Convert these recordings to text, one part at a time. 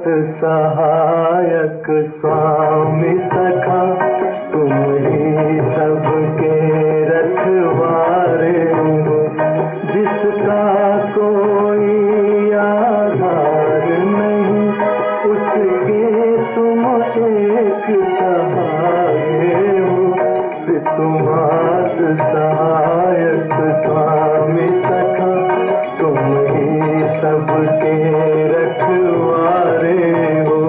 सहायक स्वामी सखा, तुम ही सबके रखवारे हो। जिसका कोई आधार नहीं, उसके तुम एक सहारे हो। तुम्हारा सहायक स्वामी सखा, तुम ही सबके रखवारे हो।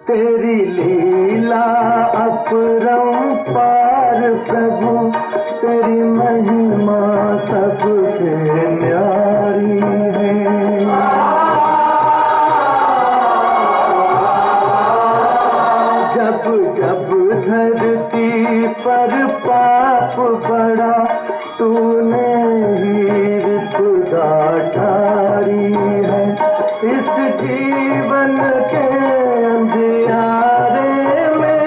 तेरी लीला अपरंपार प्रभु, तेरी महिमा सबसे न्यारी है। जब जब धरती पर पाप बढ़ा, तूने ही विपदा टारी है। इस जीवन के अंधियारे में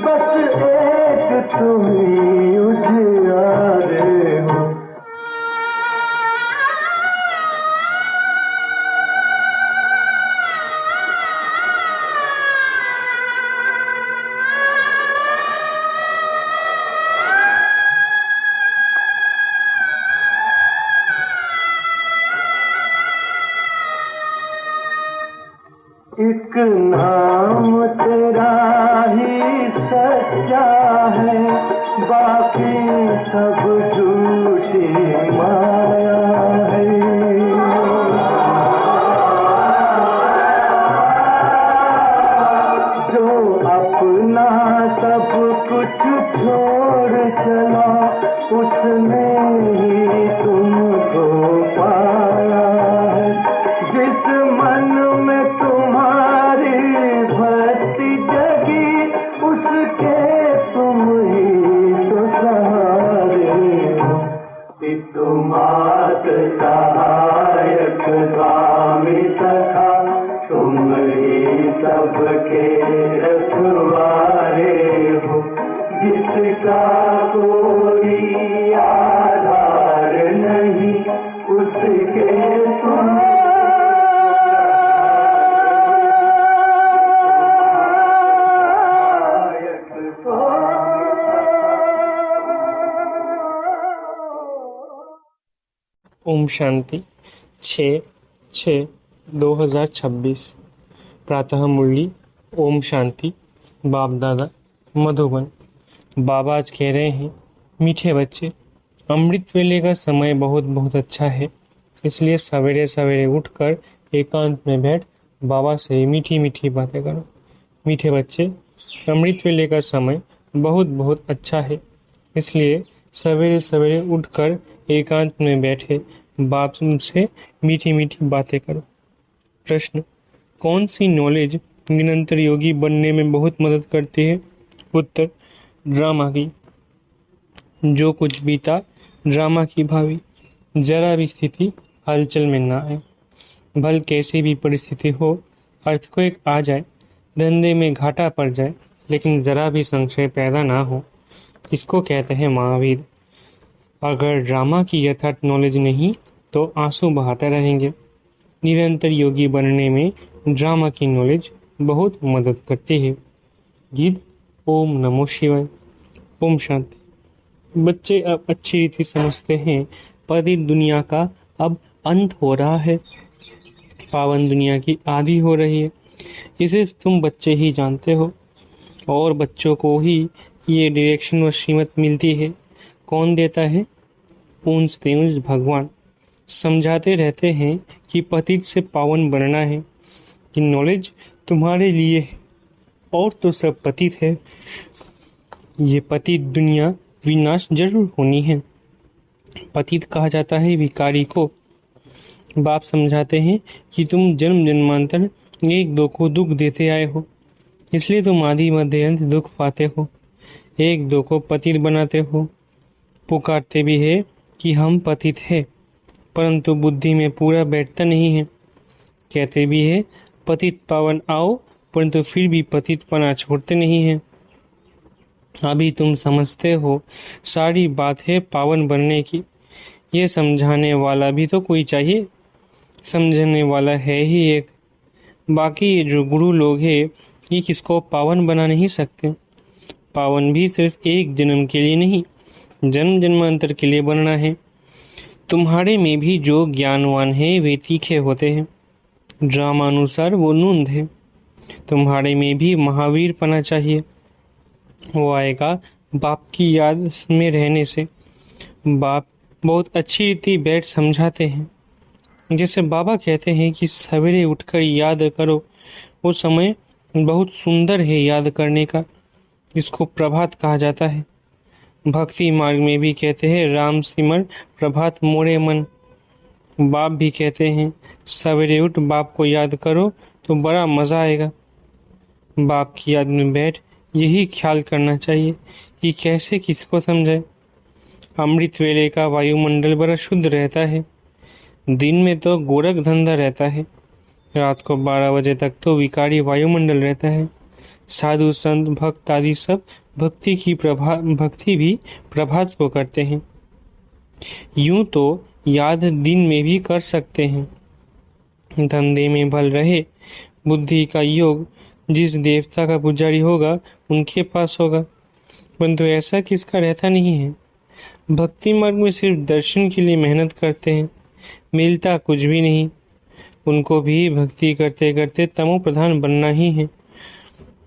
बस एक तुम ही उजियारे हो। एक नाम तेरा ही सच्चा है, बाकी सब झूठी माया है। जो अपना सब कुछ छोड़ चला, उसने ही तुमको पाया है। जिस मन में तुम्हारी भक्ति जगी, उसके तुम ही तो सहारे हो। तुम्हारा सहायक स्वामी सखा, तुम ही सबके रखवारे हो। जिसका कोई आधार नहीं, उसके तुम ओम शांति 6/6/2026 प्रातः मुरली। ओम शांति। बाप दादा मधुबन। बाबा आज कह रहे हैं, मीठे बच्चे, अमृत वेले का समय बहुत बहुत अच्छा है, इसलिए सवेरे सवेरे उठकर एकांत में बैठ बाबा से मीठी मीठी बातें करो। मीठे बच्चे, अमृत वेले का समय बहुत बहुत अच्छा है, इसलिए सवेरे सवेरे उठकर एकांत में बैठे बाप से मीठी मीठी बातें करो। प्रश्न, कौन सी नॉलेज निरंतर योगी बनने में बहुत मदद करती है? उत्तर, ड्रामा की। जो कुछ बीता ड्रामा की भावी, जरा भी स्थिति हलचल में ना आए। भल कैसी भी परिस्थिति हो, अर्थक्वेक आ जाए, धंधे में घाटा पड़ जाए, लेकिन जरा भी संशय पैदा ना हो, इसको कहते हैं महावीर। अगर ड्रामा की यथार्थ नॉलेज नहीं तो आंसू बहाते रहेंगे। निरंतर योगी बनने में ड्रामा की नॉलेज बहुत मदद करती है। गीत ओम नमो शिवाय। ओम शांति। बच्चे अब अच्छी रीति समझते हैं, पतित दुनिया का अब अंत हो रहा है, पावन दुनिया की आदि हो रही है। इसे तुम बच्चे ही जानते हो, और बच्चों को ही ये डायरेक्शन व श्रीमत मिलती है। कौन देता है? ऊंच तेज भगवान समझाते रहते हैं कि पतित से पावन बनना है, कि नॉलेज तुम्हारे लिए है, और तो सब पतित है। ये पतित दुनिया विनाश जरूर होनी है। पतित कहा जाता है भिखारी को। बाप समझाते हैं कि तुम जन्म जन्मांतर एक दो को दुख देते आए हो, इसलिए तुम आदि मध्य अंत दुख पाते हो। एक दो को पतित बनाते हो। पुकारते भी है कि हम पतित हैं, परंतु बुद्धि में पूरा बैठता नहीं है। कहते भी है पतित पावन आओ, परंतु फिर भी पतितपना छोड़ते नहीं हैं। अभी तुम समझते हो सारी बात है पावन बनने की। ये समझाने वाला भी तो कोई चाहिए, समझने वाला है ही एक। बाकी ये जो गुरु लोग हैं ये किसको पावन बना नहीं सकते। पावन भी सिर्फ एक जन्म के लिए नहीं, जन्म जन्मांतर के लिए बनना है। तुम्हारे में भी जो ज्ञानवान है वे तीखे होते हैं, ड्रामानुसार वो नूंद है। तुम्हारे में भी महावीर पना चाहिए, वो आएगा बाप की याद में रहने से। बाप बहुत अच्छी रीति बैठ समझाते हैं। जैसे बाबा कहते हैं कि सवेरे उठकर याद करो, वो समय बहुत सुंदर है याद करने का, जिसको प्रभात कहा जाता है। भक्ति मार्ग में भी कहते हैं राम सिमर प्रभात मोरे मन। बाप भी कहते हैं सवेरे उठ बाप को याद करो तो बड़ा मज़ा आएगा। बाप की याद में बैठ यही ख्याल करना चाहिए कि कैसे किसको समझाए। अमृत वेले का वायुमंडल बड़ा शुद्ध रहता है। दिन में तो गोरख धंधा रहता है, रात को 12 बजे तक तो विकारी वायुमंडल रहता है। साधु संत भक्त आदि सब भक्ति भी प्रभात को करते हैं। यूं तो याद दिन में भी कर सकते हैं। धंधे में भल रहे, बुद्धि का योग जिस देवता का पुजारी होगा उनके पास होगा, परंतु ऐसा किसका रहता नहीं है। भक्ति मार्ग में सिर्फ दर्शन के लिए मेहनत करते हैं, मिलता कुछ भी नहीं। उनको भी भक्ति करते करते तमो प्रधान बनना ही है।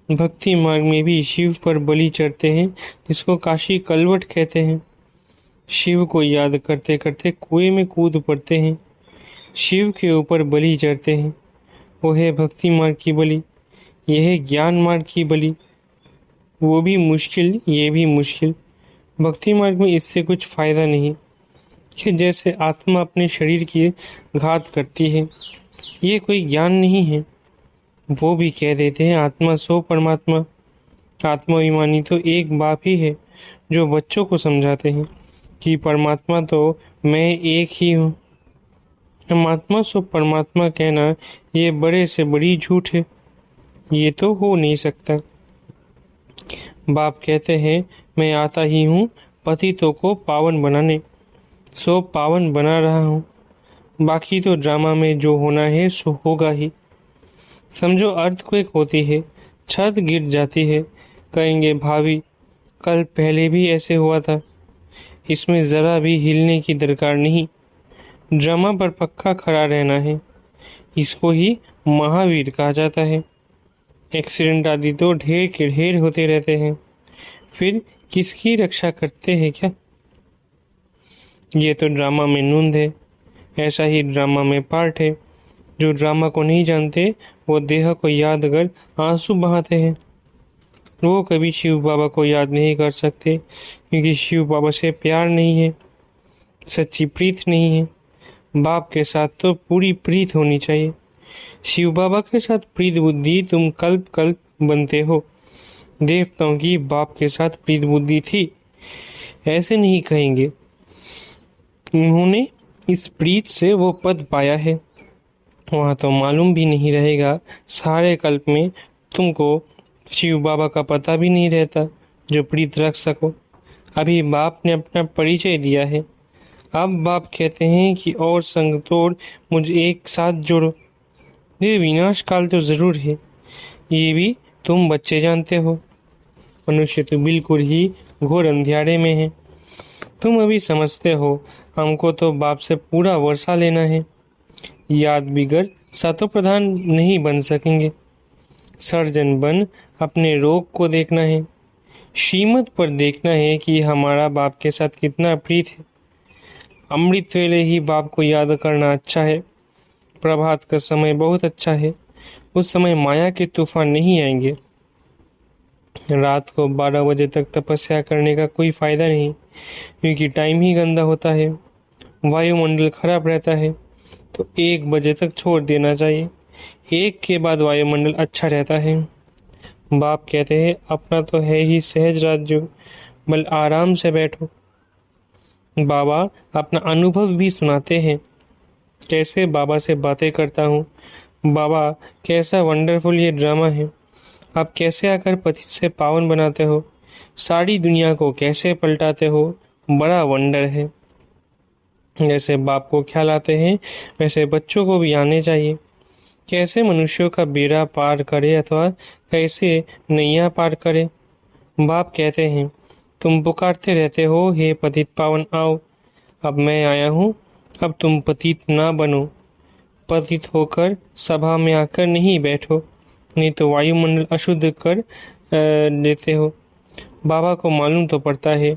भक्ति मार्ग में भी शिव पर बलि चढ़ते हैं, जिसको काशी कलवट कहते हैं। शिव को याद करते करते कुएं में कूद पड़ते हैं, शिव के ऊपर बलि चढ़ते हैं। वो है भक्ति मार्ग की बलि, यह है ज्ञान मार्ग की बलि। वो भी मुश्किल, ये भी मुश्किल। भक्ति मार्ग में इससे कुछ फायदा नहीं कि जैसे आत्मा अपने शरीर की घात करती है, ये कोई ज्ञान नहीं है। वो भी कह देते हैं आत्मा सो परमात्मा। आत्माभिमानी तो एक बाप ही है जो बच्चों को समझाते हैं कि परमात्मा तो मैं एक ही हूँ। हम आत्मा सो परमात्मा कहना ये बड़े से बड़ी झूठ है, ये तो हो नहीं सकता। बाप कहते हैं मैं आता ही हूँ पतितों को पावन बनाने, सो पावन बना रहा हूँ। बाकी तो ड्रामा में जो होना है सो होगा ही। समझो अर्थक्वेक होती है, छत गिर जाती है, कहेंगे भाभी कल पहले भी ऐसे हुआ था, इसमें ज़रा भी हिलने की दरकार नहीं। ड्रामा पर पक्का खड़ा रहना है, इसको ही महावीर कहा जाता है। एक्सीडेंट आदि तो ढेर के ढेर होते रहते हैं, फिर किसकी रक्षा करते हैं क्या। ये तो ड्रामा में नूंद है, ऐसा ही ड्रामा में पार्ट है। जो ड्रामा को नहीं जानते वो देह को याद कर आंसू बहाते हैं। वो कभी शिव बाबा को याद नहीं कर सकते, क्योंकि शिव बाबा से प्यार नहीं है, सच्ची प्रीत नहीं है। बाप के साथ तो पूरी प्रीत होनी चाहिए। शिव बाबा के साथ प्रीत बुद्धि तुम कल्प कल्प बनते हो। देवताओं की बाप के साथ प्रीत बुद्धि थी, ऐसे नहीं कहेंगे। उन्होंने इस प्रीत से वो पद पाया है, वहाँ तो मालूम भी नहीं रहेगा। सारे कल्प में तुमको शिव बाबा का पता भी नहीं रहता जो प्रीत रख सको। अभी बाप ने अपना परिचय दिया है, अब बाप कहते हैं कि और संग तोड़ मुझे एक साथ जोड़ो। ये विनाश काल तो ज़रूर है, ये भी तुम बच्चे जानते हो। मनुष्य तो बिल्कुल ही घोर अंधियारे में है। तुम अभी समझते हो हमको तो बाप से पूरा वर्षा लेना है। याद बिगड़ सातों प्रधान नहीं बन सकेंगे। सर्जन बन अपने रोग को देखना है, श्रीमत पर देखना है कि हमारा बाप के साथ कितना प्रीत है। अमृत वेले ही बाप को याद करना अच्छा है। प्रभात का समय बहुत अच्छा है, उस समय माया के तूफान नहीं आएंगे। रात को 12 बजे तक तपस्या करने का कोई फायदा नहीं, क्योंकि टाइम ही गंदा होता है, वायुमंडल खराब रहता है। तो 1 बजे तक छोड़ देना चाहिए, 1 के बाद वायुमंडल अच्छा रहता है। बाप कहते हैं अपना तो है ही सहज राज्य, बल आराम से बैठो। बाबा अपना अनुभव भी सुनाते हैं, कैसे बाबा से बातें करता हूँ। बाबा कैसा वंडरफुल ये ड्रामा है। आप कैसे आकर पतित से पावन बनाते हो, सारी दुनिया को कैसे पलटाते हो, बड़ा वंडर है। जैसे बाप को ख्याल आते हैं वैसे बच्चों को भी आने चाहिए। कैसे मनुष्यों का बेड़ा पार करे अथवा कैसे नैया पार करे। बाप कहते हैं तुम पुकारते रहते हो, हे पतित पावन आओ। अब मैं आया हूँ, अब तुम पतित ना बनो। पतित होकर सभा में आकर नहीं बैठो, नहीं तो वायुमंडल अशुद्ध कर देते हो। बाबा को मालूम तो पड़ता है,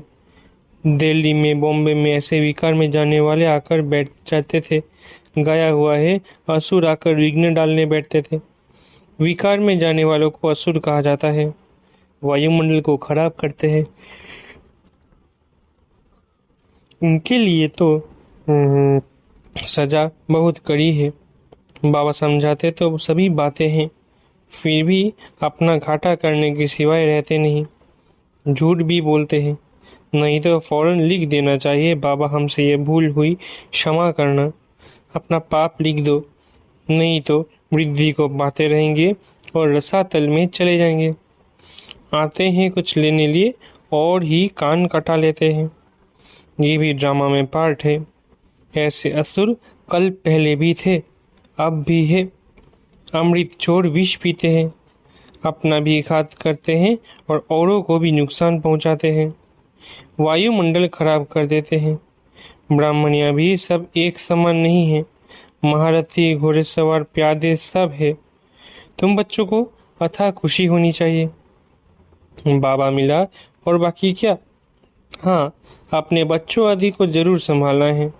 दिल्ली में बॉम्बे में ऐसे विकार में जाने वाले आकर बैठ जाते थे। गाया हुआ है, असुर आकर विघ्न डालने बैठते थे। विकार में जाने वालों को असुर कहा जाता है, वायुमंडल को खराब करते हैं। उनके लिए तो सजा बहुत कड़ी है। बाबा समझाते तो सभी बातें हैं, फिर भी अपना घाटा करने के सिवाय रहते नहीं। झूठ भी बोलते हैं, नहीं तो फौरन लिख देना चाहिए, बाबा हमसे ये भूल हुई, क्षमा करना। अपना पाप लिख दो, नहीं तो वृद्धि को पाते रहेंगे और रसातल में चले जाएंगे। आते हैं कुछ लेने लिए और ही कान कटा लेते हैं। ये भी ड्रामा में पार्ट है। ऐसे असुर कल पहले भी थे, अब भी है। अमृत छोड़ विष पीते हैं, अपना भी घात करते हैं और औरों को भी नुकसान पहुंचाते हैं। वायुमंडल खराब कर देते हैं। ब्राह्मणियां भी सब एक समान नहीं है, महारथी घोड़ेसवार प्यादे सब है। तुम बच्चों को अथाह खुशी होनी चाहिए। बाबा मिला और बाकी क्या। हाँ, अपने बच्चों आदि को जरूर संभालना है।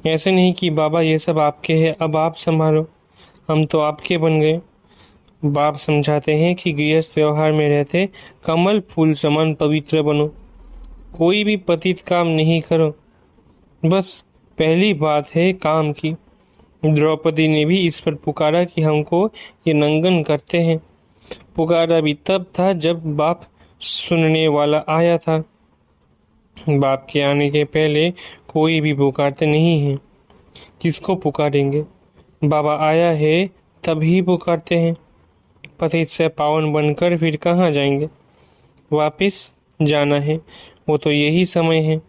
ऐसे नहीं कि बाबा ये सब आपके है, अब आप संभालो, हम तो आपके बन गए। बाप समझाते हैं कि गृहस्थ व्यवहार में रहते कमल फूल समान पवित्र बनो। कोई भी पतित काम नहीं करो, बस पहली बात है काम की। द्रौपदी ने भी इस पर पुकारा कि हमको ये नंगन करते हैं। पुकारा भी तब था जब बाप सुनने वाला आया था। बाप के आने के पहले कोई भी पुकारते नहीं है, किसको पुकारेंगे। बाबा आया है तभी पुकारते हैं। पतित से पावन बनकर फिर कहाँ जाएंगे, वापिस जाना है, वो तो यही समय है।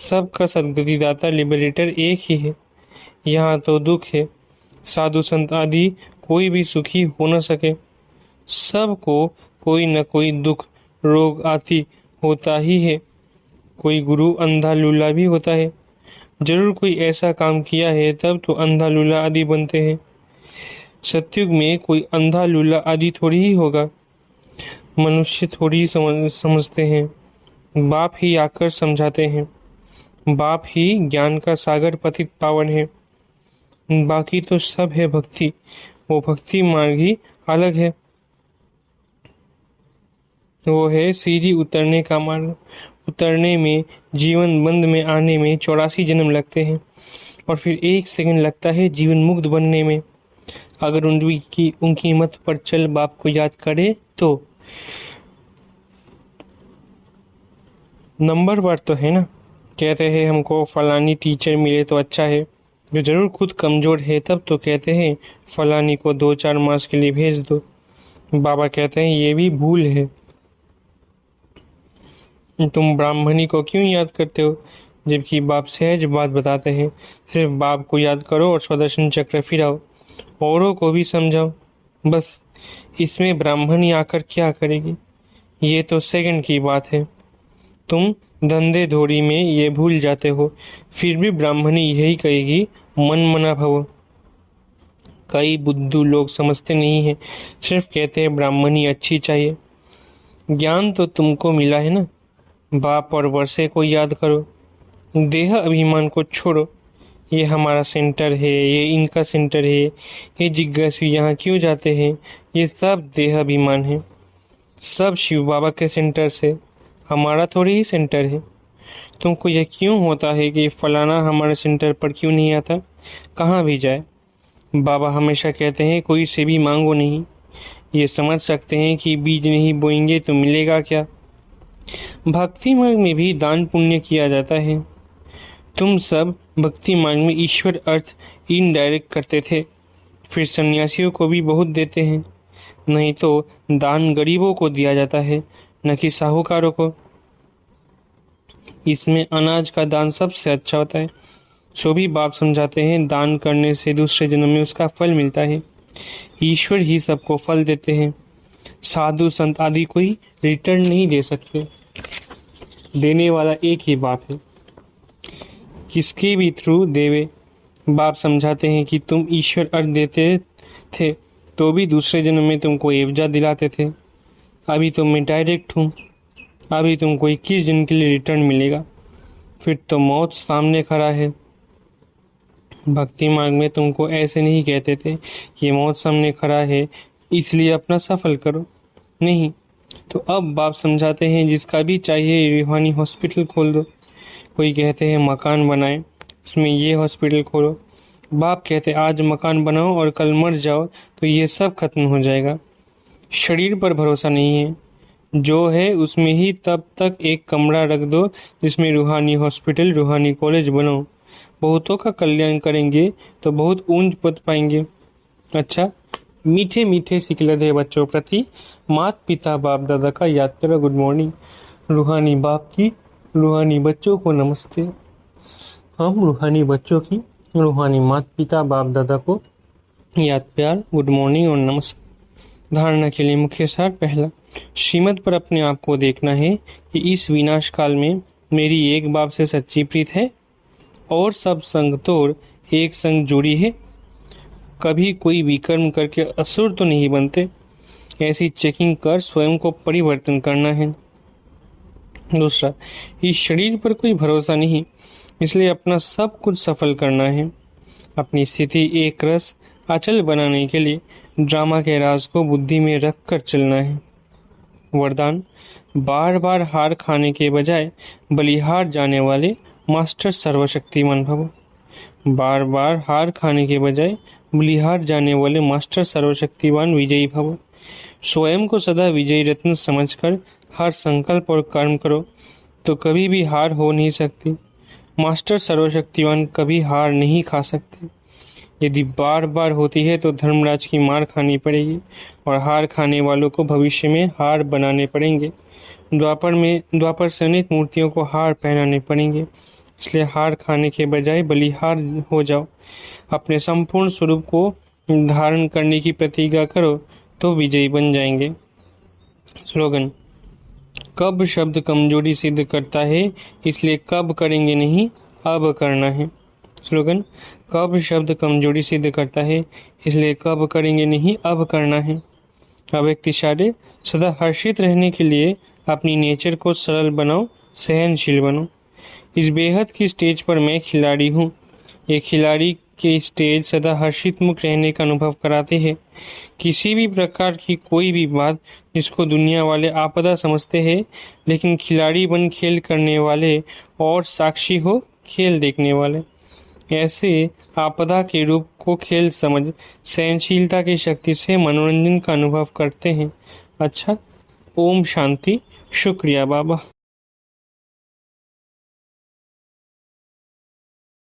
सबका सद्गतिदाता लिबरेटर एक ही है। यहाँ तो दुख है, साधु संत आदि कोई भी सुखी हो न सके। सबको कोई न कोई दुख रोग आदि होता ही है। कोई गुरु अंधा लूला भी होता है, जरूर कोई ऐसा काम किया है तब तो अंधा लूला आदि बनते हैं। सतयुग में कोई अंधा लूला आदि थोड़ी ही होगा, मनुष्य थोड़ी ही समझते हैं। बाप ही आकर समझाते हैं। बाप ही ज्ञान का सागर पतित पावन है। बाकी तो सब है भक्ति, वो भक्ति मार्ग ही अलग है। वो है सीढ़ी उतरने का मार्ग। उतरने में, जीवन बंद में आने में 84 जन्म लगते हैं और फिर 1 सेकंड लगता है जीवन मुक्त बनने में। अगर उनकी मत पर चल बाप को याद करे तो नंबर वार तो है ना। कहते हैं हमको फलानी टीचर मिले तो अच्छा है, जो जरूर खुद कमजोर है तब तो कहते हैं फलानी को 2-4 मास के लिए भेज दो। बाबा कहते हैं ये भी भूल है। तुम ब्राह्मणी को क्यों याद करते हो, जबकि बाप सहज बात बताते हैं। सिर्फ बाप को याद करो और स्वदर्शन चक्र फिराओ, औरों को भी समझाओ। बस इसमें ब्राह्मणी आकर क्या करेगी, ये तो सेकंड की बात है। तुम धंधे धोड़ी में ये भूल जाते हो, फिर भी ब्राह्मणी यही कहेगी मन मना भव। कई बुद्धू लोग समझते नहीं है, सिर्फ कहते हैं ब्राह्मणी अच्छी चाहिए। ज्ञान तो तुमको मिला है ना। बाप और वर्षे को याद करो, देह अभिमान को छोड़ो। ये हमारा सेंटर है, ये इनका सेंटर है, ये जिज्ञासु यहाँ क्यों जाते हैं, ये सब देह अभिमान है। सब शिव बाबा के सेंटर से, हमारा थोड़ी ही सेंटर है। तुमको यह क्यों होता है कि फलाना हमारे सेंटर पर क्यों नहीं आता, कहाँ भी जाए। बाबा हमेशा कहते हैं कोई से भी मांगो नहीं। ये समझ सकते हैं कि बीज नहीं बोएंगे तो मिलेगा क्या। भक्ति मार्ग में भी दान पुण्य किया जाता है। तुम सब भक्ति मार्ग में ईश्वर अर्थ इनडायरेक्ट करते थे, फिर सन्यासियों को भी बहुत देते हैं। नहीं तो दान गरीबों को दिया जाता है, न कि साहूकारों को। इसमें अनाज का दान सबसे अच्छा होता है। सो भी बाप समझाते हैं, दान करने से दूसरे जन्म में उसका फल मिलता है। ईश्वर ही सबको फल देते हैं। साधु संत आदि कोई रिटर्न नहीं दे सकते। देने वाला एक ही बाप है, किसके भी थ्रू देवे। बाप समझाते हैं कि तुम ईश्वर अर्थ देते थे तो भी दूसरे जन्म में तुमको एवजा दिलाते थे। अभी तो मैं डायरेक्ट हूँ। अभी तुमको 21 दिन के लिए रिटर्न मिलेगा, फिर तो मौत सामने खड़ा है। भक्ति मार्ग में तुमको ऐसे नहीं कहते थे कि मौत सामने खड़ा है इसलिए अपना सफल करो। नहीं, तो अब बाप समझाते हैं जिसका भी चाहिए रूहानी हॉस्पिटल खोल दो। कोई कहते हैं मकान बनाए, उसमें ये हॉस्पिटल खोलो। बाप कहते आज मकान बनाओ और कल मर जाओ तो ये सब खत्म हो जाएगा। शरीर पर भरोसा नहीं है, जो है उसमें ही तब तक एक कमरा रख दो जिसमें रूहानी हॉस्पिटल रूहानी कॉलेज बनाओ। बहुतों का कल्याण करेंगे तो बहुत ऊंच पद पाएंगे। अच्छा, मीठे मीठे सिकलधे बच्चों प्रति माता पिता बाप दादा का याद करो। Good morning. रूहानी बाप की रूहानी बच्चों को नमस्ते। हम रूहानी बच्चों की रूहानी माता पिता बाप दादा को याद प्यार, गुड मॉर्निंग और नमस्ते। धारणा के लिए मुख्य सार। पहला, श्रीमत पर अपने आप को देखना है कि इस विनाश काल में मेरी एक बाप से सच्ची प्रीत है और सब संग तोड़ एक संग जुड़ी है। कभी कोई विकर्म करके असुर तो नहीं बनते। ऐसी चेकिंग कर स्वयं को परिवर्तन करना है। दूसरा, इस शरीर पर कोई भरोसा नहीं, इसलिए अपना सब कुछ सफल करना है। अपनी स्थिति एक रस अचल बनाने के लिए ड्रामा के राज को बुद्धि में रख कर चलना है। वरदान, बार बार हार खाने के बजाय बलिहार जाने वाले मास्टर सर्वशक्तिमान भव। बार बार हार खाने के बजाय बलिहार जाने वाले मास्टर सर्वशक्तिमान विजयी भव। स्वयं को सदा विजयी रत्न समझकर हर संकल्प और कर्म करो तो कभी भी हार हो नहीं सकती। मास्टर सर्वशक्तिमान कभी हार नहीं खा सकते। यदि बार बार होती है तो धर्मराज की मार खानी पड़ेगी और हार खाने वालों को भविष्य में हार बनाने पड़ेंगे। द्वापर से अनेक मूर्तियों को हार पहनाने पड़ेंगे। इसलिए हार खाने के बजाय बलिहार हो जाओ। अपने संपूर्ण स्वरूप को धारण करने की प्रतिज्ञा करो तो विजयी बन जाएंगे। स्लोगन, कब शब्द कमजोरी सिद्ध करता है, इसलिए कब करेंगे नहीं अब करना है। स्लोगन, कब शब्द कमजोरी सिद्ध करता है, इसलिए कब करेंगे नहीं अब करना है। अव्यक्तिशाली सदा हर्षित रहने के लिए अपनी नेचर को सरल बनाओ, सहनशील बनो। इस बेहद की स्टेज पर मैं खिलाड़ी हूँ। ये खिलाड़ी के स्टेज सदा हर्षित मुक्त रहने का अनुभव कराते हैं। किसी भी प्रकार की कोई भी बात जिसको दुनिया वाले आपदा समझते हैं, लेकिन खिलाड़ी बन खेल करने वाले और साक्षी हो खेल देखने वाले, ऐसे आपदा के रूप को खेल समझ सहनशीलता की शक्ति से मनोरंजन का अनुभव करते हैं। अच्छा, ओम शांति। शुक्रिया बाबा।